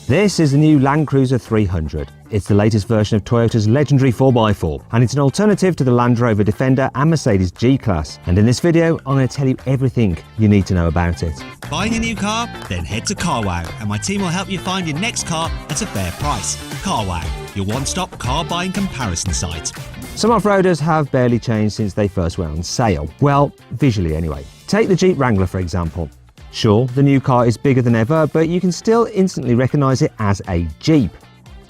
This is the new Land Cruiser 300. It's the latest version of Toyota's legendary 4x4, and it's an alternative to the Land Rover Defender and Mercedes G-Class. And in this video, I'm going to tell you everything you need to know about it. Buying a new car? Then head to carwow, and my team will help you find your next car at a fair price. Carwow, your one-stop car buying comparison site. Some off-roaders have barely changed since they first went on sale. Well, visually anyway. Take the Jeep Wrangler for example. Sure, the new car is bigger than ever, but you can still instantly recognise it as a Jeep.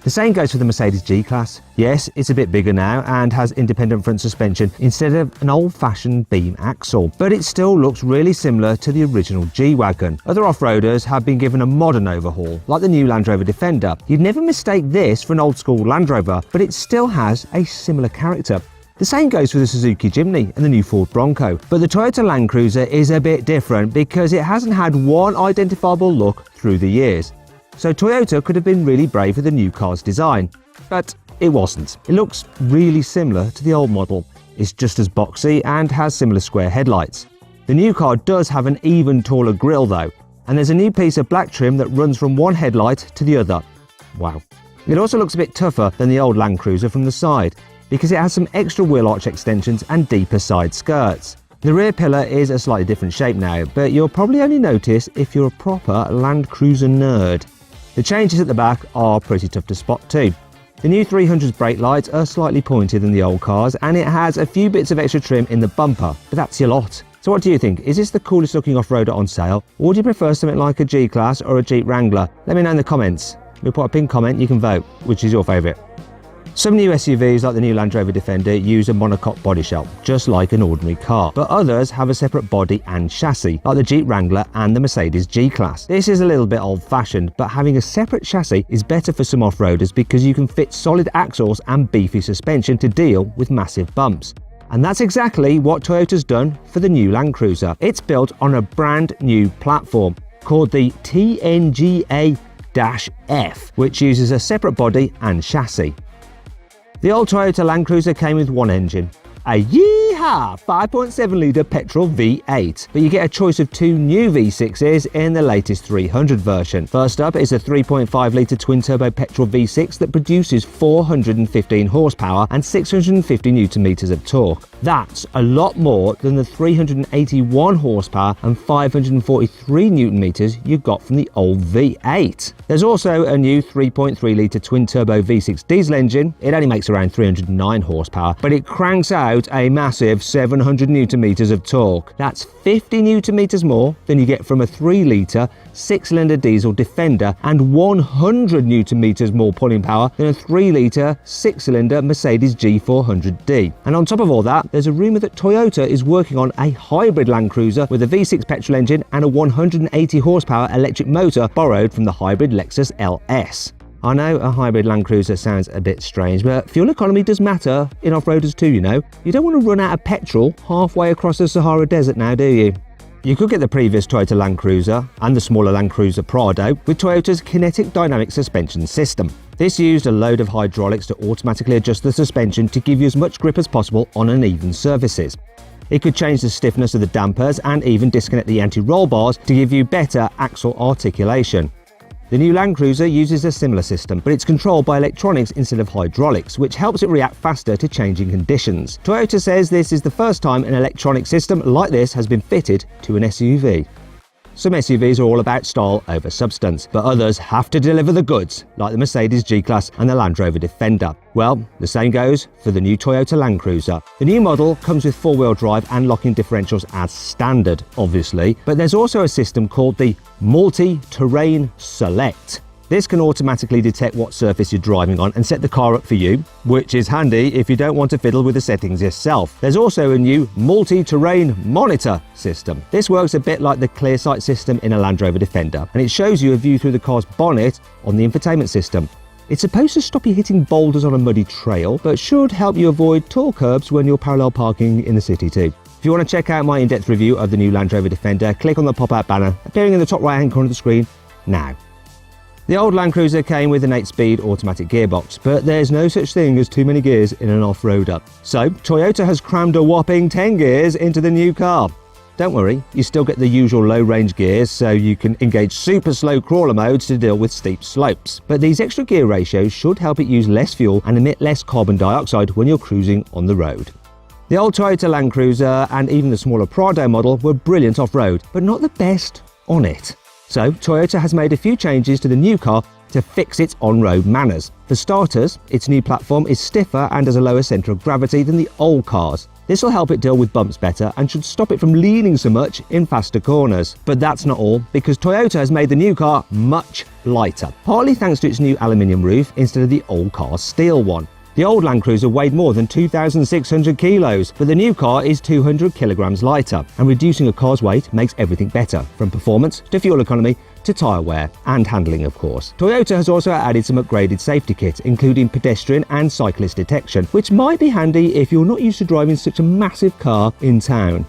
The same goes for the Mercedes G-Class. Yes, it's a bit bigger now and has independent front suspension instead of an old-fashioned beam axle, but it still looks really similar to the original G-Wagon. Other off-roaders have been given a modern overhaul, like the new Land Rover Defender. You'd never mistake this for an old-school Land Rover, but it still has a similar character. The same goes for the Suzuki Jimny and the new Ford Bronco, but the Toyota Land Cruiser is a bit different because it hasn't had one identifiable look through the years. So Toyota could have been really brave with the new car's design, but it wasn't. It looks really similar to the old model. It's just as boxy and has similar square headlights. The new car does have an even taller grille though, and there's a new piece of black trim that runs from one headlight to the other. Wow. It also looks a bit tougher than the old Land Cruiser from the side, because it has some extra wheel arch extensions and deeper side skirts. The rear pillar is a slightly different shape now, but you'll probably only notice if you're a proper Land Cruiser nerd. The changes at the back are pretty tough to spot too. The new 300's brake lights are slightly pointier than the old cars, and it has a few bits of extra trim in the bumper, but that's your lot. So what do you think? Is this the coolest looking off-roader on sale, or do you prefer something like a G-Class or a Jeep Wrangler? Let me know in the comments. We'll put a pinned comment, you can vote. Which is your favourite? Some new SUVs like the new Land Rover Defender use a monocoque body shell, just like an ordinary car, but others have a separate body and chassis, like the Jeep Wrangler and the Mercedes G-Class. This is a little bit old-fashioned, but having a separate chassis is better for some off-roaders because you can fit solid axles and beefy suspension to deal with massive bumps. And that's exactly what Toyota's done for the new Land Cruiser. It's built on a brand new platform called the TNGA-F, which uses a separate body and chassis. The old Toyota Land Cruiser came with one engine, a yeehaw 5.7 litre petrol V8, but you get a choice of two new V6s in the latest 300 version. First up is a 3.5 litre twin-turbo petrol V6 that produces 415 horsepower and 650 Nm of torque. That's a lot more than the 381 horsepower and 543 Nm you got from the old V8. There's also a new 3.3 litre twin-turbo V6 diesel engine. It only makes around 309 horsepower, but it cranks out a massive 700 Nm of torque. That's 50 Nm more than you get from a 3 litre 6-cylinder diesel Defender and 100 Nm more pulling power than a 3 litre 6-cylinder Mercedes G400D. And on top of all that, there's a rumour that Toyota is working on a hybrid Land Cruiser with a V6 petrol engine and a 180 horsepower electric motor borrowed from the hybrid Lexus LS. I know a hybrid Land Cruiser sounds a bit strange, but fuel economy does matter in off-roaders too, you know. You don't want to run out of petrol halfway across the Sahara Desert now, do you? You could get the previous Toyota Land Cruiser and the smaller Land Cruiser Prado with Toyota's kinetic dynamic suspension system. This used a load of hydraulics to automatically adjust the suspension to give you as much grip as possible on uneven surfaces. It could change the stiffness of the dampers and even disconnect the anti-roll bars to give you better axle articulation. The new Land Cruiser uses a similar system, but it's controlled by electronics instead of hydraulics, which helps it react faster to changing conditions. Toyota says this is the first time an electronic system like this has been fitted to an SUV. Some SUVs are all about style over substance, but others have to deliver the goods, like the Mercedes G-Class and the Land Rover Defender. Well, the same goes for the new Toyota Land Cruiser. The new model comes with four-wheel drive and locking differentials as standard, obviously, but there's also a system called the Multi-Terrain Select. This can automatically detect what surface you're driving on and set the car up for you, which is handy if you don't want to fiddle with the settings yourself. There's also a new multi-terrain monitor system. This works a bit like the ClearSight system in a Land Rover Defender, and it shows you a view through the car's bonnet on the infotainment system. It's supposed to stop you hitting boulders on a muddy trail, but should help you avoid tall curbs when you're parallel parking in the city too. If you want to check out my in-depth review of the new Land Rover Defender, click on the pop-out banner appearing in the top right-hand corner of the screen now. The old Land Cruiser came with an 8-speed automatic gearbox, but there's no such thing as too many gears in an off-roader. So Toyota has crammed a whopping 10 gears into the new car. Don't worry, you still get the usual low-range gears, so you can engage super slow crawler modes to deal with steep slopes. But these extra gear ratios should help it use less fuel and emit less carbon dioxide when you're cruising on the road. The old Toyota Land Cruiser and even the smaller Prado model were brilliant off-road, but not the best on it. So Toyota has made a few changes to the new car to fix its on-road manners. For starters, its new platform is stiffer and has a lower centre of gravity than the old cars. This will help it deal with bumps better and should stop it from leaning so much in faster corners. But that's not all, because Toyota has made the new car much lighter, partly thanks to its new aluminium roof instead of the old car's steel one. The old Land Cruiser weighed more than 2,600 kilos, but the new car is 200 kilograms lighter, and reducing a car's weight makes everything better, from performance to fuel economy to tyre wear and handling, of course. Toyota has also added some upgraded safety kits, including pedestrian and cyclist detection, which might be handy if you're not used to driving such a massive car in town.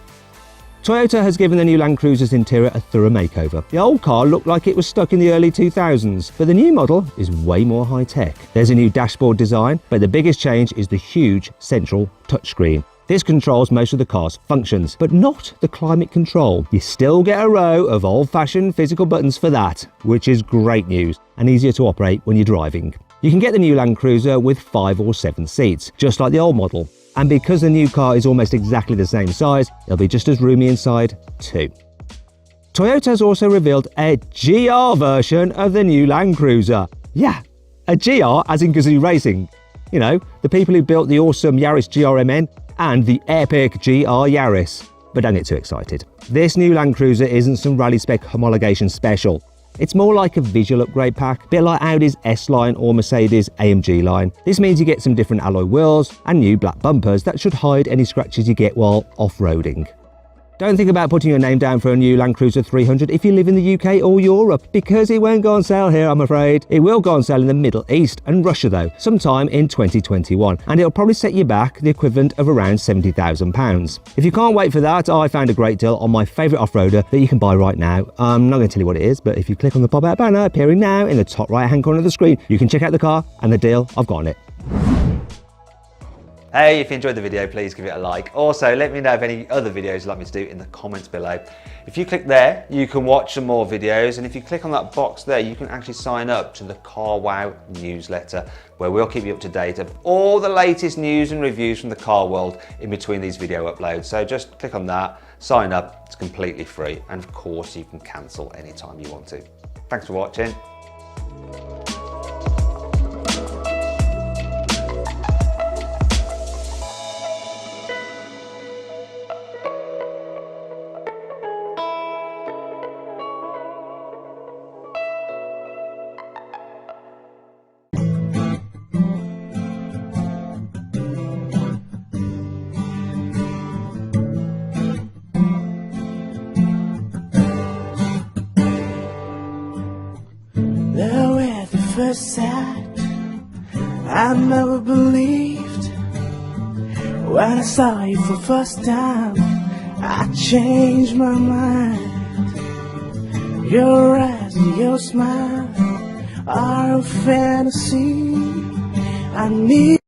Toyota has given the new Land Cruiser's interior a thorough makeover. The old car looked like it was stuck in the early 2000s, but the new model is way more high-tech. There's a new dashboard design, but the biggest change is the huge central touchscreen. This controls most of the car's functions, but not the climate control. You still get a row of old-fashioned physical buttons for that, which is great news and easier to operate when you're driving. You can get the new Land Cruiser with 5 or 7 seats, just like the old model. And because the new car is almost exactly the same size, it'll be just as roomy inside too. Toyota has also revealed a GR version of the new Land Cruiser. Yeah, a GR as in Gazoo Racing. You know, the people who built the awesome Yaris GRMN and the epic GR Yaris. But don't get too excited. This new Land Cruiser isn't some rally spec homologation special. It's more like a visual upgrade pack, a bit like Audi's S-Line or Mercedes AMG line. This means you get some different alloy wheels and new black bumpers that should hide any scratches you get while off-roading. Don't think about putting your name down for a new Land Cruiser 300 if you live in the UK or Europe, because it won't go on sale here, I'm afraid. It will go on sale in the Middle East and Russia though, sometime in 2021, and it'll probably set you back the equivalent of around £70,000. If you can't wait for that, I found a great deal on my favourite off-roader that you can buy right now. I'm not going to tell you what it is, but if you click on the pop-out banner appearing now in the top right-hand corner of the screen, you can check out the car and the deal I've got on it. Hey, if you enjoyed the video, please give it a like. Also, let me know of any other videos you'd like me to do in the comments below. If you click there, you can watch some more videos, and if you click on that box there, you can actually sign up to the CarWow newsletter, where we'll keep you up to date of all the latest news and reviews from the car world in between these video uploads. So just click on that, sign up, it's completely free, and of course you can cancel anytime you want to. Thanks for watching. Though at the first sight I never believed. When I saw you for the first time, I changed my mind. Your eyes and your smile are a fantasy. I need